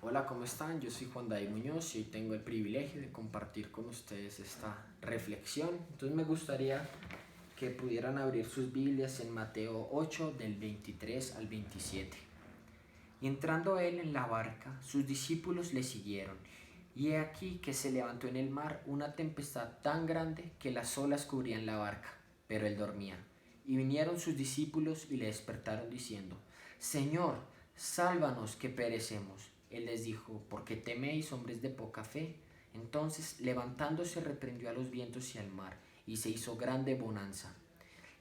Hola, ¿cómo están? Yo soy Juan David Muñoz y hoy tengo el privilegio de compartir con ustedes esta reflexión. Entonces me gustaría que pudieran abrir sus Biblias en Mateo 8 del 23 al 27. Y entrando él en la barca, sus discípulos le siguieron. Y he aquí que se levantó en el mar una tempestad tan grande que las olas cubrían la barca, pero él dormía. Y vinieron sus discípulos y le despertaron diciendo: Señor, sálvanos que perecemos. Él les dijo: ¿por qué teméis, hombres de poca fe? Entonces, levantándose, reprendió a los vientos y al mar, y se hizo grande bonanza.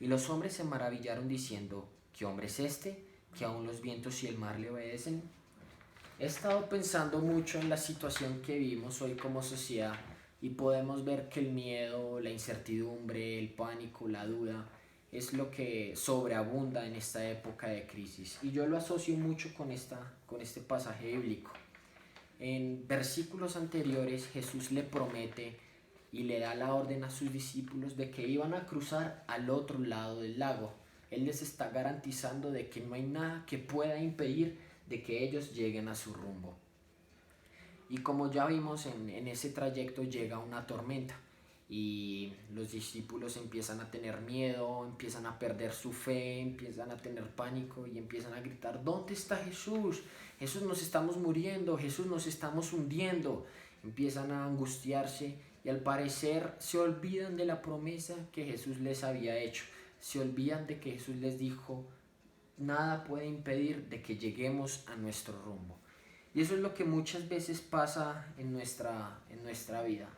Y los hombres se maravillaron diciendo: ¿qué hombre es este, que aun los vientos y el mar le obedecen? He estado pensando mucho en la situación que vivimos hoy como sociedad y podemos ver que el miedo, la incertidumbre, el pánico, la duda es lo que sobreabunda en esta época de crisis. Y yo lo asocio mucho con este pasaje bíblico. En versículos anteriores Jesús le promete y le da la orden a sus discípulos de que iban a cruzar al otro lado del lago. Él les está garantizando de que no hay nada que pueda impedir de que ellos lleguen a su rumbo. Y como ya vimos, en ese trayecto llega una tormenta y los discípulos empiezan a tener miedo, empiezan a perder su fe, empiezan a tener pánico y empiezan a gritar: ¿dónde está Jesús? Jesús, nos estamos muriendo, Jesús, nos estamos hundiendo. Empiezan a angustiarse y al parecer se olvidan de la promesa que Jesús les había hecho. Se olvidan de que Jesús les dijo: nada puede impedir de que lleguemos a nuestro rumbo. Y eso es lo que muchas veces pasa en nuestra vida.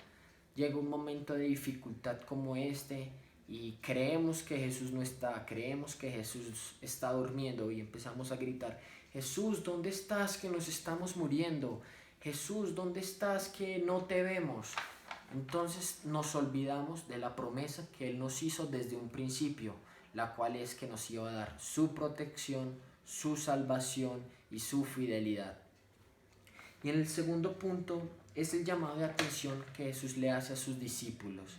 Llega un momento de dificultad como este y creemos que Jesús no está, creemos que Jesús está durmiendo y empezamos a gritar: Jesús, ¿dónde estás, que nos estamos muriendo? Jesús, ¿dónde estás, que no te vemos? Entonces nos olvidamos de la promesa que Él nos hizo desde un principio, la cual es que nos iba a dar su protección, su salvación y su fidelidad. Y en el segundo punto es el llamado de atención que Jesús le hace a sus discípulos.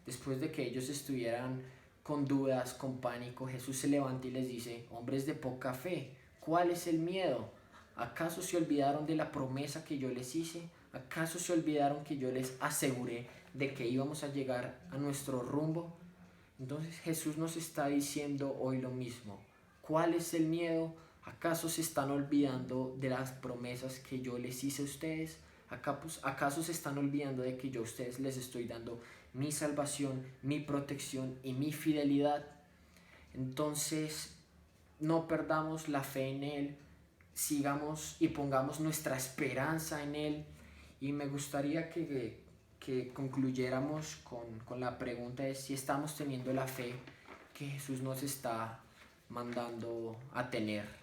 Después de que ellos estuvieran con dudas, con pánico, Jesús se levanta y les dice: hombres de poca fe, ¿cuál es el miedo? ¿Acaso se olvidaron de la promesa que yo les hice? ¿Acaso se olvidaron que yo les aseguré de que íbamos a llegar a nuestro rumbo? Entonces Jesús nos está diciendo hoy lo mismo. ¿Cuál es el miedo? ¿Acaso se están olvidando de las promesas que yo les hice a ustedes? ¿Acaso se están olvidando de que yo a ustedes les estoy dando mi salvación, mi protección y mi fidelidad? Entonces, no perdamos la fe en Él, sigamos y pongamos nuestra esperanza en Él. Y me gustaría que concluyéramos con la pregunta de si estamos teniendo la fe que Jesús nos está mandando a tener.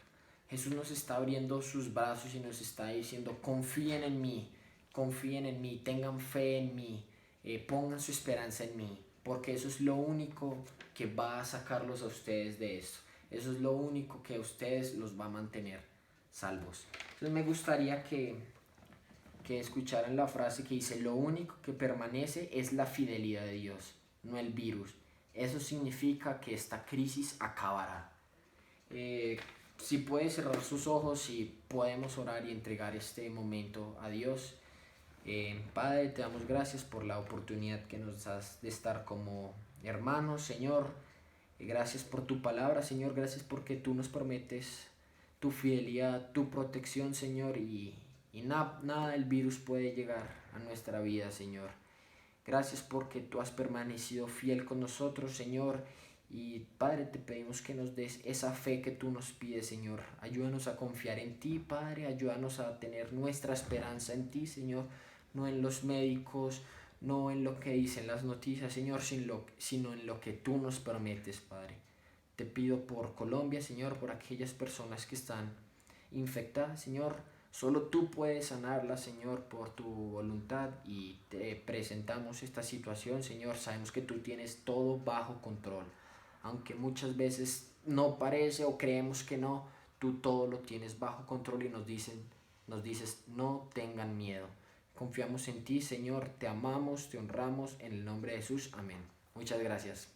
Jesús nos está abriendo sus brazos y nos está diciendo: confíen en mí, tengan fe en mí, pongan su esperanza en mí, porque eso es lo único que va a sacarlos a ustedes de esto. Eso es lo único que a ustedes los va a mantener salvos. Entonces me gustaría que escucharan la frase que dice: lo único que permanece es la fidelidad de Dios, no el virus. Eso significa que esta crisis acabará. Si puede cerrar sus ojos y podemos orar y entregar este momento a Dios. Padre, te damos gracias por la oportunidad que nos das de estar como hermanos, Señor. Gracias por tu palabra, Señor. Gracias porque tú nos prometes tu fidelidad, tu protección, Señor, y nada del virus puede llegar a nuestra vida, Señor. Gracias porque tú has permanecido fiel con nosotros, Señor. Y Padre, te pedimos que nos des esa fe que tú nos pides, Señor. Ayúdanos a confiar en ti, Padre. Ayúdanos a tener nuestra esperanza en ti, Señor. No en los médicos, no en lo que dicen las noticias, Señor, sino en lo que tú nos prometes, Padre. Te pido por Colombia, Señor, por aquellas personas que están infectadas, Señor. Solo tú puedes sanarlas, Señor, por tu voluntad, y te presentamos esta situación, Señor. Sabemos que tú tienes todo bajo control. Aunque muchas veces no parece o creemos que no, tú todo lo tienes bajo control y nos dices: no tengan miedo. Confiamos en ti, Señor, te amamos, te honramos, en el nombre de Jesús, amén. Muchas gracias.